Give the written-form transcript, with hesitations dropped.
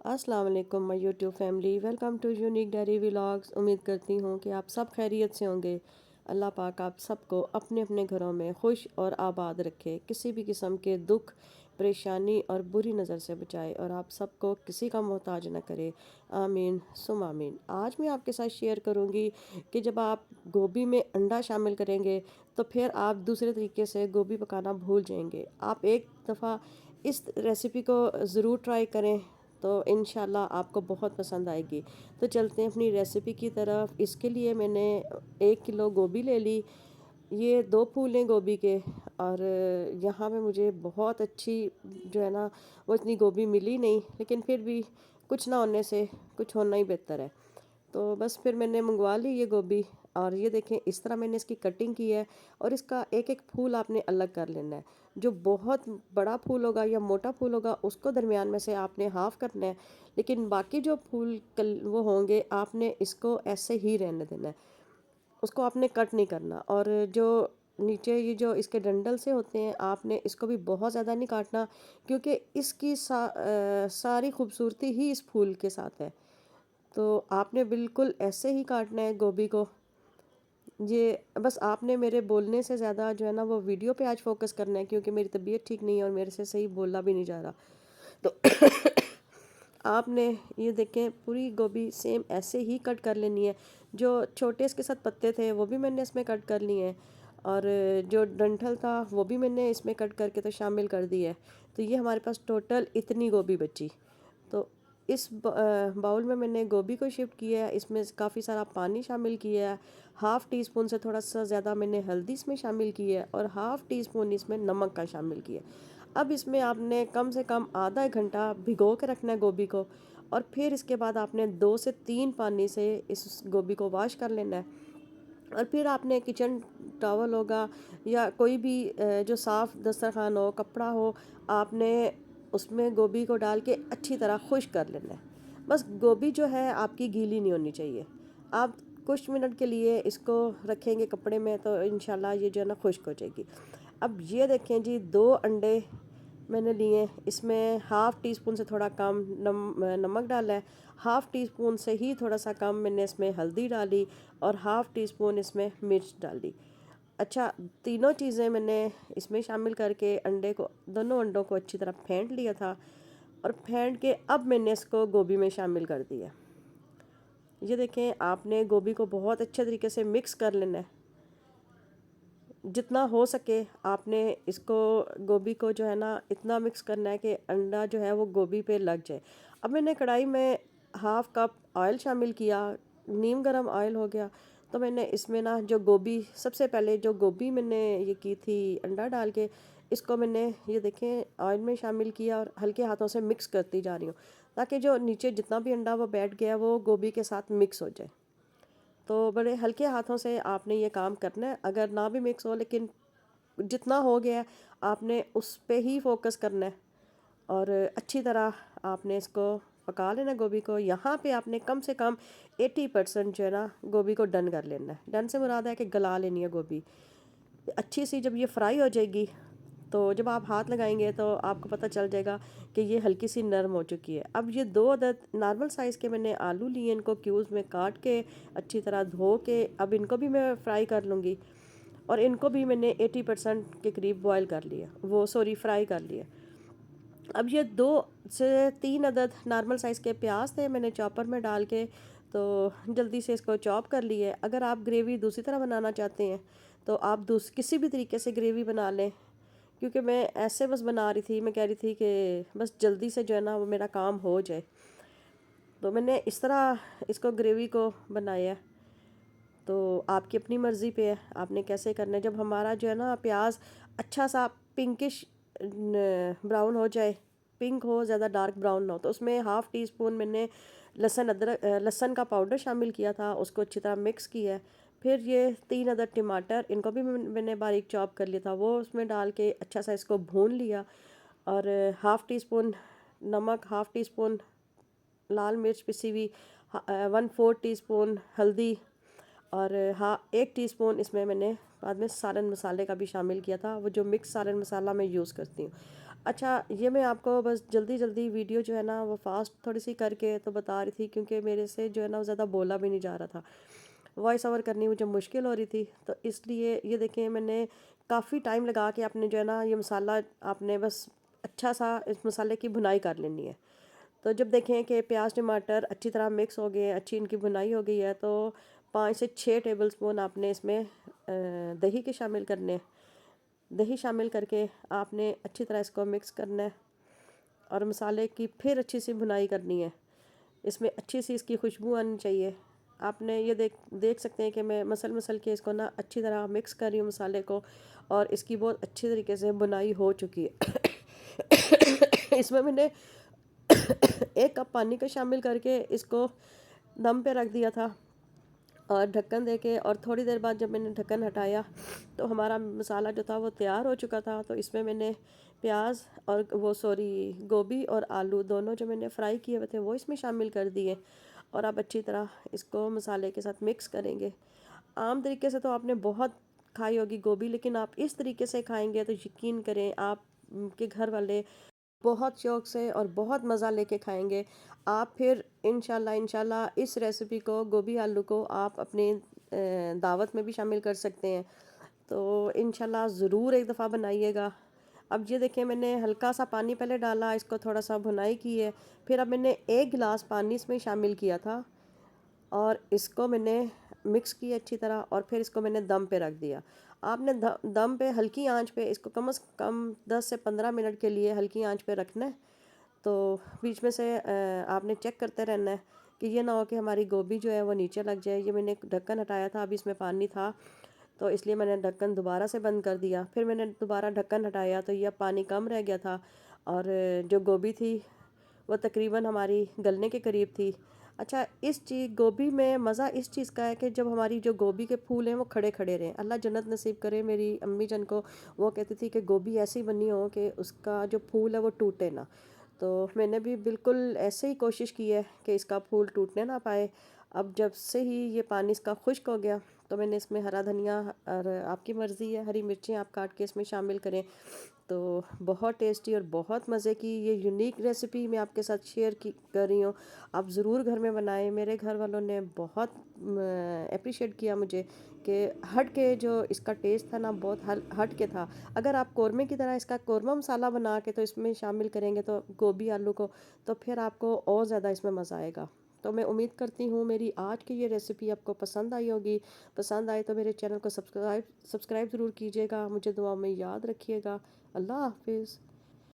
अस्सलाम वालेकुम my YouTube family, welcome to unique diary vlogs. उम्मीद करती हूँ कि आप सब खैरियत से होंगे। अल्लाह पाक आप सबको अपने अपने घरों में खुश और आबाद रखे, किसी भी किस्म के दुख, परेशानी और बुरी नज़र से बचाए और आप सबको किसी का मोहताज न करे। आमीन सुम आमीन। आज मैं आपके साथ शेयर करूँगी कि जब आप गोभी में अंडा शामिल करेंगे तो फिर आप दूसरे तरीके से गोभी पकाना भूल जाएंगे। आप एक दफ़ा इस रेसिपी को ज़रूर ट्राई करें तो इंशाल्लाह आपको बहुत पसंद आएगी। तो चलते हैं अपनी रेसिपी की तरफ। इसके लिए मैंने 1 किलो गोभी ले ली। ये 2 फूल हैं गोभी के। और यहाँ पे मुझे बहुत अच्छी जो है ना वो इतनी गोभी मिली नहीं, लेकिन फिर भी कुछ ना होने से कुछ होना ही बेहतर है। तो बस फिर मैंने मंगवा ली ये गोभी। और ये देखें इस तरह मैंने इसकी कटिंग की है। और इसका एक एक फूल आपने अलग कर लेना है। जो बहुत बड़ा फूल होगा या मोटा फूल होगा उसको दरमियान में से आपने हाफ करना है, लेकिन बाकी जो फूल कल वो होंगे आपने इसको ऐसे ही रहने देना है, उसको आपने कट नहीं करना। और जो नीचे ये जो इसके डंडल से होते हैं आपने इसको भी बहुत ज़्यादा नहीं काटना, क्योंकि इसकी सारी खूबसूरती ही इस फूल के साथ है। तो आपने बिल्कुल ऐसे ही काटना है गोभी को। ये बस आपने मेरे बोलने से ज़्यादा जो है ना वो वीडियो पे आज फोकस करना है, क्योंकि मेरी तबीयत ठीक नहीं है और मेरे से सही बोला भी नहीं जा रहा। तो आपने ये देखें पूरी गोभी सेम ऐसे ही कट कर लेनी है। जो छोटे इसके साथ पत्ते थे वो भी मैंने इसमें कट कर लिए हैं। और जो डंठल था वो भी मैंने इसमें कट करके तो शामिल कर दी है। तो ये हमारे पास टोटल इतनी गोभी बची। तो इस बाउल में मैंने गोभी को शिफ्ट किया है, इसमें काफ़ी सारा पानी शामिल किया है। हाफ़ टी स्पून से थोड़ा सा ज़्यादा मैंने हल्दी इसमें शामिल की है और हाफ़ टी स्पून इसमें नमक का शामिल किया है। अब इसमें आपने कम से कम आधा 1 घंटा भिगो के रखना है गोभी को। और फिर इसके बाद आपने 2 से 3 पानी से इस गोभी को वॉश कर लेना है। और फिर आपने किचन टॉवल होगा या कोई भी जो साफ़ दस्तरखान हो, कपड़ा हो, आपने उसमें गोभी को डाल के अच्छी तरह खुश कर लेना है। बस गोभी जो है आपकी गीली नहीं होनी चाहिए। आप कुछ मिनट के लिए इसको रखेंगे कपड़े में तो इंशाल्लाह ये जो है ना खुश्क हो जाएगी। अब ये देखें जी, 2 अंडे मैंने लिए। इसमें हाफ़ टी स्पून से थोड़ा कम नमक डाला है। हाफ़ टी स्पून से ही थोड़ा सा कम मैंने इसमें हल्दी डाली और हाफ़ टी स्पून इसमें मिर्च डाली। अच्छा, तीनों चीज़ें मैंने इसमें शामिल करके अंडे को, दोनों अंडों को अच्छी तरह फेंट लिया था। और फेंट के अब मैंने इसको गोभी में शामिल कर दिया। ये देखें आपने गोभी को बहुत अच्छे तरीके से मिक्स कर लेना है। जितना हो सके आपने इसको गोभी को जो है ना इतना मिक्स करना है कि अंडा जो है वो गोभी पे लग जाए। अब मैंने कढ़ाई में हाफ़ कप ऑयल शामिल किया। नीम गरम ऑयल हो गया तो मैंने इसमें ना जो गोभी, सबसे पहले जो गोभी मैंने ये की थी अंडा डाल के, इसको मैंने ये देखें ऑयल में शामिल किया और हल्के हाथों से मिक्स करती जा रही हूँ, ताकि जो नीचे जितना भी अंडा वो बैठ गया वो गोभी के साथ मिक्स हो जाए। तो बड़े हल्के हाथों से आपने ये काम करना है। अगर ना भी मिक्स हो, लेकिन जितना हो गया है आपने उस पे ही फोकस करना है। और अच्छी तरह आपने इसको पका लेना गोभी को। यहाँ पे आपने कम से कम 80% जो है ना गोभी को डन कर लेना है। डन से मुराद है कि गला लेनी है गोभी अच्छी सी। जब ये फ्राई हो जाएगी तो जब आप हाथ लगाएंगे तो आपको पता चल जाएगा कि ये हल्की सी नरम हो चुकी है। अब ये 2 अदद नॉर्मल साइज़ के मैंने आलू लिए, इनको क्यूब्स में काट के अच्छी तरह धो के अब इनको भी मैं फ्राई कर लूँगी। और इनको भी मैंने 80% के करीब बॉयल कर लिया, वो सॉरी फ्राई कर लिया। अब ये 2 से 3 अदद नॉर्मल साइज़ के प्याज थे, मैंने चॉपर में डाल के तो जल्दी से इसको चॉप कर लिए। अगर आप ग्रेवी दूसरी तरह बनाना चाहते हैं तो आप किसी भी तरीके से ग्रेवी बना लें, क्योंकि मैं ऐसे बस बना रही थी। मैं कह रही थी कि बस जल्दी से जो है ना वो मेरा काम हो जाए, तो मैंने इस तरह इसको ग्रेवी को बनाया है। तो आपकी अपनी मर्ज़ी पे है आपने कैसे करना है। जब हमारा जो है ना प्याज अच्छा सा पिंकिश ब्राउन हो जाए, पिंक हो, ज़्यादा डार्क ब्राउन ना हो, तो उसमें हाफ़ टी स्पून मैंने लहसुन का पाउडर शामिल किया था, उसको अच्छी तरह मिक्स किया है। फिर ये 3 अदद टमाटर, इनको भी मैंने बारीक चॉप कर लिया था, वो उसमें डाल के अच्छा सा इसको भून लिया। और हाफ़ टी स्पून नमक, हाफ़ टी स्पून लाल मिर्च पिसी हुई, 1/4 टी स्पून हल्दी। और हाँ, 1 टीस्पून इसमें मैंने बाद में सालन मसाले का भी शामिल किया था, वो जो मिक्स सालन मसाला मैं यूज़ करती हूँ। अच्छा, ये मैं आपको बस जल्दी-जल्दी वीडियो जो है ना वो फ़ास्ट थोड़ी-सी करके तो बता रही थी, क्योंकि मेरे से जो है ना वो ज़्यादा बोला भी नहीं जा रहा था। वॉइस ओवर करनी मुझे मुश्किल हो रही थी, तो इसलिए ये देखिए मैंने काफ़ी टाइम लगा के आपने जो है ना ये मसाला आपने बस अच्छा-सा इस मसाले की भुनाई कर लेनी है। तो जब देखें कि प्याज टमाटर अच्छी तरह मिक्स हो गए हैं, अच्छी इनकी भुनाई हो गई है, तो 5 से 6 टेबलस्पून आपने इसमें दही के शामिल करने हैं। दही शामिल करके आपने अच्छी तरह इसको मिक्स करना है और मसाले की फिर अच्छी सी भुनाई करनी है। इसमें अच्छी सी इसकी खुशबू आनी चाहिए। आपने ये देख देख सकते हैं कि मैं मसल मसल के इसको ना अच्छी तरह मिक्स कर रही हूँ मसाले को, और इसकी बहुत अच्छी तरीके से बुनाई हो चुकी है। इसमें मैंने 1 कप पानी का शामिल करके इसको दम पे रख दिया था और ढक्कन देके, और थोड़ी देर बाद जब मैंने ढक्कन हटाया तो हमारा मसाला जो था वो तैयार हो चुका था। तो इसमें मैंने प्याज और वो सॉरी गोभी और आलू दोनों जो मैंने फ्राई किए हुए थे वो इसमें शामिल कर दिए, और अब अच्छी तरह इसको मसाले के साथ मिक्स करेंगे। आम तरीके से तो आपने बहुत खाई होगी गोभी, लेकिन आप इस तरीके से खाएंगे तो यकीन करें आप के घर वाले बहुत शौक से और बहुत मज़ा लेके खाएंगे। आप फिर इंशाल्लाह इंशाल्लाह इस रेसिपी को, गोभी आलू को, आप अपने दावत में भी शामिल कर सकते हैं। तो इंशाल्लाह ज़रूर एक दफ़ा बनाइएगा। अब ये देखिए मैंने हल्का सा पानी पहले डाला, इसको थोड़ा सा भुनाई की है, फिर अब मैंने 1 गिलास पानी इसमें शामिल किया था और इसको मैंने मिक्स किया अच्छी तरह, और फिर इसको मैंने दम पे रख दिया। आपने दम पे हल्की आंच पे इसको कम से कम 10 से 15 मिनट के लिए हल्की आंच पे रखना है। तो बीच में से आपने चेक करते रहना है कि ये ना हो कि हमारी गोभी जो है वो नीचे लग जाए। ये मैंने ढक्कन हटाया था, अभी इसमें पानी था, तो इसलिए मैंने ढक्कन दोबारा से बंद कर दिया। फिर मैंने दोबारा ढक्कन हटाया तो ये पानी कम रह गया था, और जो गोभी थी वो तकरीबन हमारी गलने के करीब थी। अच्छा, इस चीज़ गोभी में मज़ा इस चीज़ का है कि जब हमारी जो गोभी के फूल हैं वो खड़े खड़े रहें। अल्लाह जन्नत नसीब करे मेरी अम्मी जन को। वो कहती थी कि गोभी ऐसी बनी हो कि उसका जो फूल है वो टूटे ना। तो मैंने भी बिल्कुल ऐसे ही कोशिश की है कि इसका फूल टूटने ना पाए। अब जब से ही ये पानी इसका खुश्क हो गया तो मैंने इसमें हरा धनिया, और आपकी मर्ज़ी है हरी मिर्चें आप काट के इसमें शामिल करें। तो बहुत टेस्टी और बहुत मज़े की ये यूनिक रेसिपी मैं आपके साथ शेयर की कर रही हूँ। आप ज़रूर घर में बनाएं। मेरे घर वालों ने बहुत अप्रिशिएट किया मुझे कि हट के जो इसका टेस्ट था ना बहुत हट के था। अगर आप कौरमे की तरह इसका कौरमा मसाला बना के तो इसमें शामिल करेंगे तो गोभी आलू को, तो फिर आपको और ज़्यादा इसमें मज़ा आएगा। तो मैं उम्मीद करती हूँ मेरी आज की ये रेसिपी आपको पसंद आई होगी। पसंद आए तो मेरे चैनल को सब्सक्राइब सब्सक्राइब ज़रूर कीजिएगा। मुझे दुआ में याद रखिएगा। अल्लाह हाफिज़।